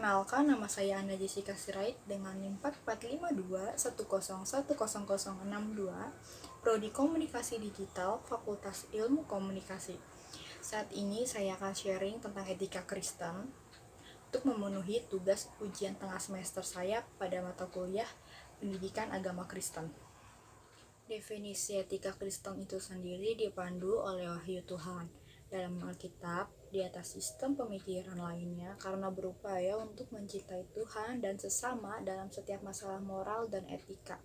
Perkenalkan, nama saya Ana Jessica Sirait dengan NIM 445210100062, Prodi Komunikasi Digital, Fakultas Ilmu Komunikasi. Saat ini saya akan sharing tentang etika Kristen untuk memenuhi tugas ujian tengah semester saya pada mata kuliah Pendidikan Agama Kristen. Definisi etika Kristen itu sendiri dipandu oleh wahyu Tuhan dalam Alkitab di atas sistem pemikiran lainnya karena berupaya untuk mencintai Tuhan dan sesama dalam setiap masalah moral dan etika.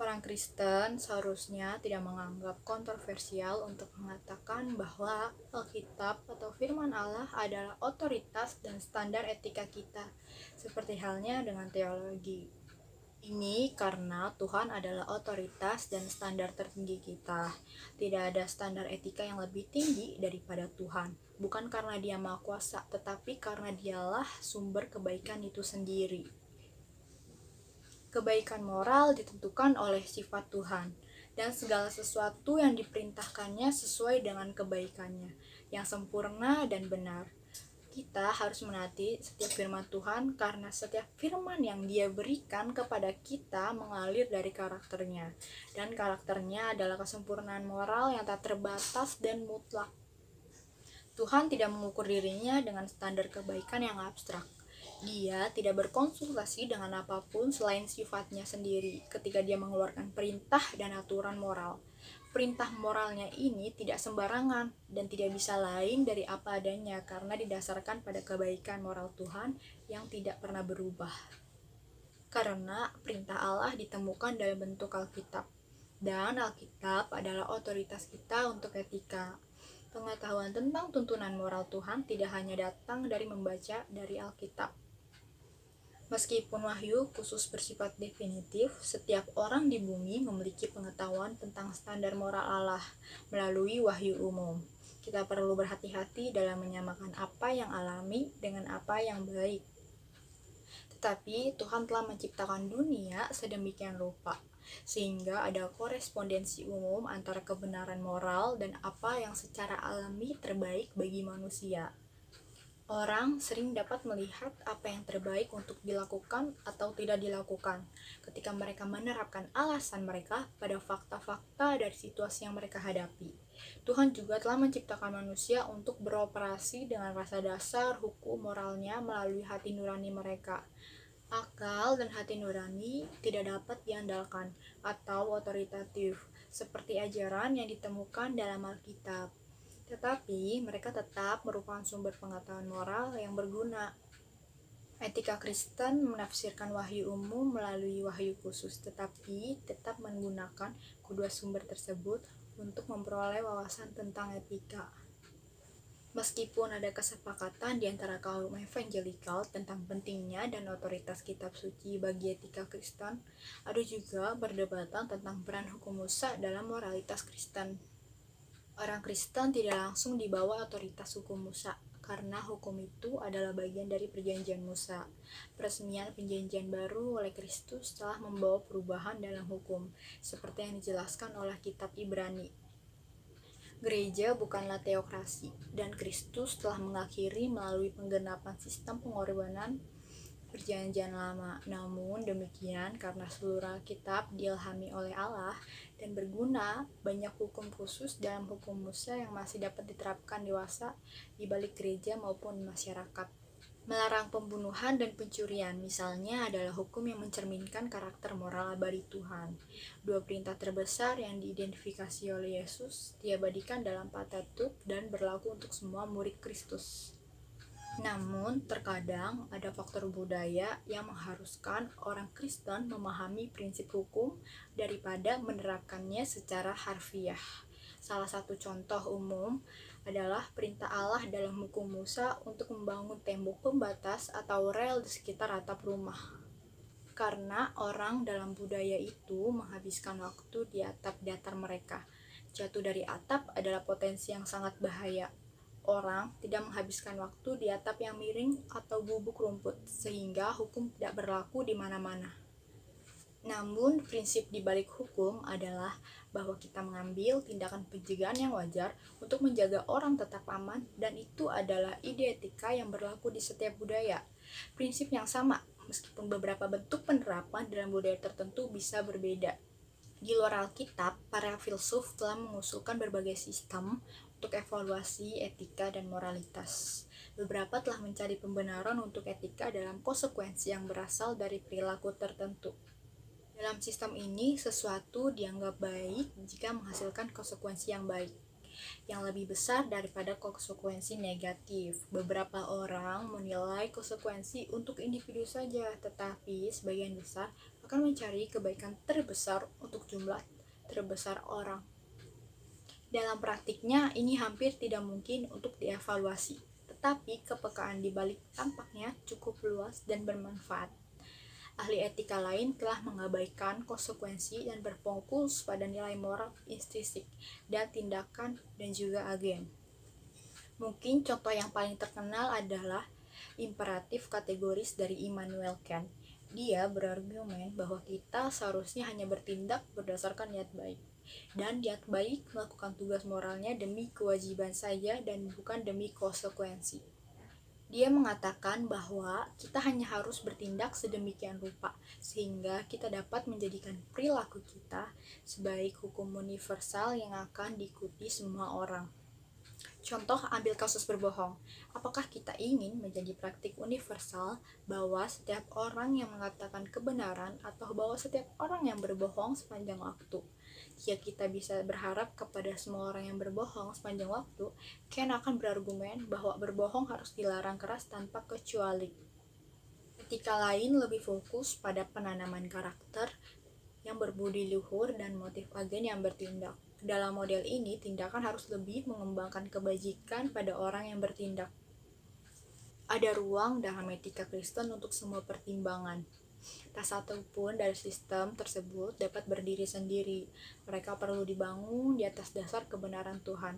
Orang Kristen seharusnya tidak menganggap kontroversial untuk mengatakan bahwa Alkitab atau firman Allah adalah otoritas dan standar etika kita, seperti halnya dengan teologi. Ini karena Tuhan adalah otoritas dan standar tertinggi kita. Tidak ada standar etika yang lebih tinggi daripada Tuhan. Bukan karena Dia Maha Kuasa, tetapi karena Dialah sumber kebaikan itu sendiri. Kebaikan moral ditentukan oleh sifat Tuhan, dan segala sesuatu yang diperintahkannya sesuai dengan kebaikannya, yang sempurna dan benar. Kita harus menaati setiap firman Tuhan karena setiap firman yang Dia berikan kepada kita mengalir dari karakternya, dan karakternya adalah kesempurnaan moral yang tak terbatas dan mutlak. Tuhan tidak mengukur dirinya dengan standar kebaikan yang abstrak. Dia tidak berkonsultasi dengan apapun selain sifatnya sendiri ketika Dia mengeluarkan perintah dan aturan moral. Perintah moralnya ini tidak sembarangan dan tidak bisa lain dari apa adanya karena didasarkan pada kebaikan moral Tuhan yang tidak pernah berubah. Karena perintah Allah ditemukan dalam bentuk Alkitab, dan Alkitab adalah otoritas kita untuk etika. Pengetahuan tentang tuntunan moral Tuhan tidak hanya datang dari membaca dari Alkitab. Meskipun wahyu khusus bersifat definitif, setiap orang di bumi memiliki pengetahuan tentang standar moral Allah melalui wahyu umum. Kita perlu berhati-hati dalam menyamakan apa yang alami dengan apa yang baik. Tetapi Tuhan telah menciptakan dunia sedemikian rupa, sehingga ada korespondensi umum antara kebenaran moral dan apa yang secara alami terbaik bagi manusia. Orang sering dapat melihat apa yang terbaik untuk dilakukan atau tidak dilakukan ketika mereka menerapkan alasan mereka pada fakta-fakta dari situasi yang mereka hadapi. Tuhan juga telah menciptakan manusia untuk beroperasi dengan rasa dasar hukum moralnya melalui hati nurani mereka. Akal dan hati nurani tidak dapat diandalkan atau otoritatif seperti ajaran yang ditemukan dalam Alkitab. Tetapi mereka tetap merupakan sumber pengetahuan moral yang berguna. Etika Kristen menafsirkan wahyu umum melalui wahyu khusus, tetapi tetap menggunakan kedua sumber tersebut untuk memperoleh wawasan tentang etika. Meskipun ada kesepakatan di antara kaum evangelikal tentang pentingnya dan otoritas kitab suci bagi etika Kristen, ada juga perdebatan tentang peran hukum Musa dalam moralitas Kristen. Orang Kristen tidak langsung di bawah otoritas hukum Musa, karena hukum itu adalah bagian dari perjanjian Musa. Peresmian perjanjian baru oleh Kristus telah membawa perubahan dalam hukum, seperti yang dijelaskan oleh kitab Ibrani. Gereja bukanlah teokrasi, dan Kristus telah mengakhiri melalui penggenapan sistem pengorbanan perjanjian lama. Namun demikian, karena seluruh Alkitab diilhami oleh Allah dan berguna, banyak hukum khusus dalam hukum Musa yang masih dapat diterapkan dewasa di balik gereja maupun masyarakat. Melarang pembunuhan dan pencurian misalnya adalah hukum yang mencerminkan karakter moral abadi Tuhan. Dua perintah terbesar yang diidentifikasi oleh Yesus diabadikan dalam Pentateuch dan berlaku untuk semua murid Kristus. Namun, terkadang ada faktor budaya yang mengharuskan orang Kristen memahami prinsip hukum daripada menerapkannya secara harfiah. Salah satu contoh umum adalah perintah Allah dalam hukum Musa untuk membangun tembok pembatas atau rel di sekitar atap rumah. Karena orang dalam budaya itu menghabiskan waktu di atap datar mereka. Jatuh dari atap adalah potensi yang sangat bahaya. Orang tidak menghabiskan waktu di atap yang miring atau gubuk rumput, sehingga hukum tidak berlaku di mana-mana. Namun, prinsip di balik hukum adalah bahwa kita mengambil tindakan pencegahan yang wajar untuk menjaga orang tetap aman, dan itu adalah ide etika yang berlaku di setiap budaya. Prinsip yang sama, meskipun beberapa bentuk penerapan dalam budaya tertentu bisa berbeda. Di luar Alkitab, para filsuf telah mengusulkan berbagai sistem untuk evaluasi etika dan moralitas. Beberapa telah mencari pembenaran untuk etika dalam konsekuensi yang berasal dari perilaku tertentu. Dalam sistem ini, sesuatu dianggap baik jika menghasilkan konsekuensi yang baik, yang lebih besar daripada konsekuensi negatif. Beberapa orang menilai konsekuensi untuk individu saja, tetapi sebagian besar akan mencari kebaikan terbesar untuk jumlah terbesar orang. Dalam praktiknya, ini hampir tidak mungkin untuk dievaluasi, tetapi kepekaan di balik tampaknya cukup luas dan bermanfaat. Ahli etika lain telah mengabaikan konsekuensi dan berfokus pada nilai moral intrinsik dan tindakan dan juga agen. Mungkin contoh yang paling terkenal adalah imperatif kategoris dari Immanuel Kant. Dia berargumen bahwa kita seharusnya hanya bertindak berdasarkan niat baik, dan niat baik melakukan tugas moralnya demi kewajiban saja dan bukan demi konsekuensi. Dia mengatakan bahwa kita hanya harus bertindak sedemikian rupa sehingga kita dapat menjadikan perilaku kita sebaik hukum universal yang akan diikuti semua orang. Contoh, ambil kasus berbohong. Apakah kita ingin menjadi praktik universal bahwa setiap orang yang mengatakan kebenaran atau bahwa setiap orang yang berbohong sepanjang waktu? Jika kita bisa berharap kepada semua orang yang berbohong sepanjang waktu, Ken akan berargumen bahwa berbohong harus dilarang keras tanpa kecuali. Etika lain lebih fokus pada penanaman karakter yang berbudi luhur dan motif agen yang bertindak. Dalam model ini, tindakan harus lebih mengembangkan kebajikan pada orang yang bertindak. Ada ruang dalam etika Kristen untuk semua pertimbangan. Tak satu pun dari sistem tersebut dapat berdiri sendiri. Mereka perlu dibangun di atas dasar kebenaran Tuhan.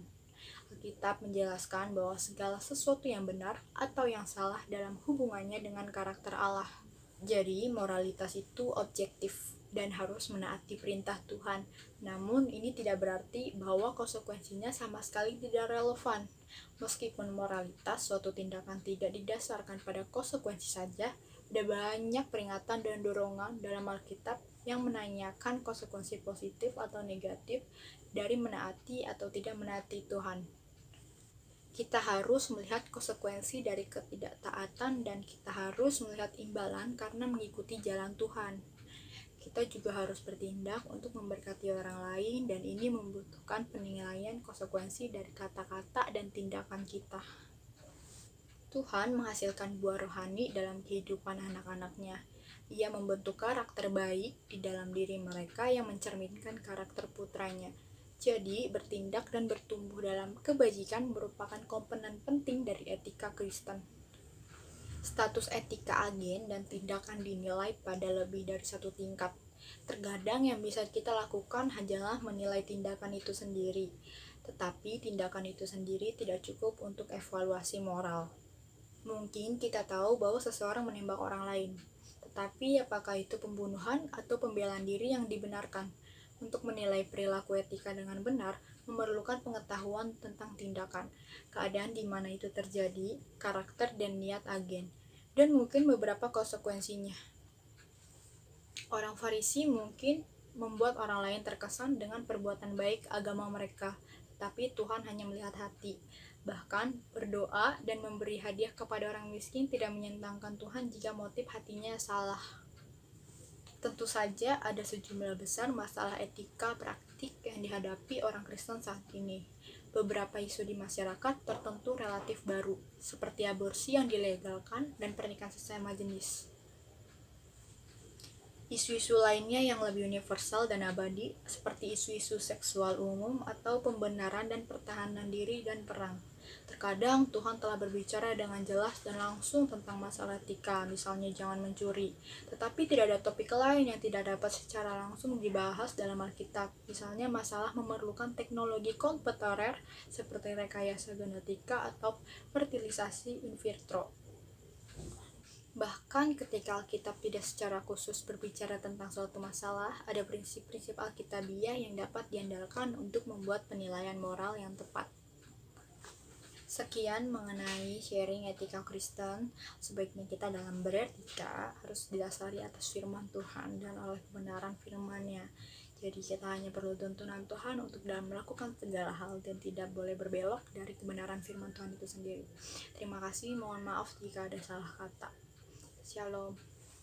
Alkitab menjelaskan bahwa segala sesuatu yang benar atau yang salah dalam hubungannya dengan karakter Allah. Jadi, moralitas itu objektif dan harus menaati perintah Tuhan. Namun, ini tidak berarti bahwa konsekuensinya sama sekali tidak relevan. Meskipun moralitas suatu tindakan tidak didasarkan pada konsekuensi saja, ada banyak peringatan dan dorongan dalam Alkitab yang menanyakan konsekuensi positif atau negatif dari menaati atau tidak menaati Tuhan. Kita harus melihat konsekuensi dari ketidaktaatan dan kita harus melihat imbalan karena mengikuti jalan Tuhan. Kita juga harus bertindak untuk memberkati orang lain dan ini membutuhkan penilaian konsekuensi dari kata-kata dan tindakan kita. Tuhan menghasilkan buah rohani dalam kehidupan anak-anaknya. Ia membentuk karakter baik di dalam diri mereka yang mencerminkan karakter putranya. Jadi, bertindak dan bertumbuh dalam kebajikan merupakan komponen penting dari etika Kristen. Status etika agen dan tindakan dinilai pada lebih dari satu tingkat. Terkadang yang bisa kita lakukan hanyalah menilai tindakan itu sendiri, tetapi tindakan itu sendiri tidak cukup untuk evaluasi moral. Mungkin kita tahu bahwa seseorang menembak orang lain, tetapi apakah itu pembunuhan atau pembelaan diri yang dibenarkan? Untuk menilai perilaku etika dengan benar, memerlukan pengetahuan tentang tindakan, keadaan di mana itu terjadi, karakter dan niat agen, dan mungkin beberapa konsekuensinya. Orang Farisi mungkin membuat orang lain terkesan dengan perbuatan baik agama mereka, tapi Tuhan hanya melihat hati. Bahkan berdoa dan memberi hadiah kepada orang miskin tidak menyenangkan Tuhan jika motif hatinya salah. Tentu saja ada sejumlah besar masalah etika praktik yang dihadapi orang Kristen saat ini. Beberapa isu di masyarakat tertentu relatif baru, seperti aborsi yang dilegalkan dan pernikahan sesama jenis. Isu-isu lainnya yang lebih universal dan abadi, seperti isu-isu seksual umum atau pembenaran dan pertahanan diri dan perang. Terkadang Tuhan telah berbicara dengan jelas dan langsung tentang masalah etika, misalnya jangan mencuri. Tetapi tidak ada topik lain yang tidak dapat secara langsung dibahas dalam Alkitab, misalnya masalah memerlukan teknologi kontemporer seperti rekayasa genetika atau fertilisasi in vitro. Bahkan ketika Alkitab tidak secara khusus berbicara tentang suatu masalah, ada prinsip-prinsip Alkitabiah yang dapat diandalkan untuk membuat penilaian moral yang tepat. Sekian mengenai sharing etika Kristen. Sebaiknya kita dalam beretika harus didasari atas firman Tuhan dan oleh kebenaran firman-Nya. Jadi kita hanya perlu tuntunan Tuhan untuk dalam melakukan segala hal dan tidak boleh berbelok dari kebenaran firman Tuhan itu sendiri. Terima kasih, mohon maaf jika ada salah kata. Shalom.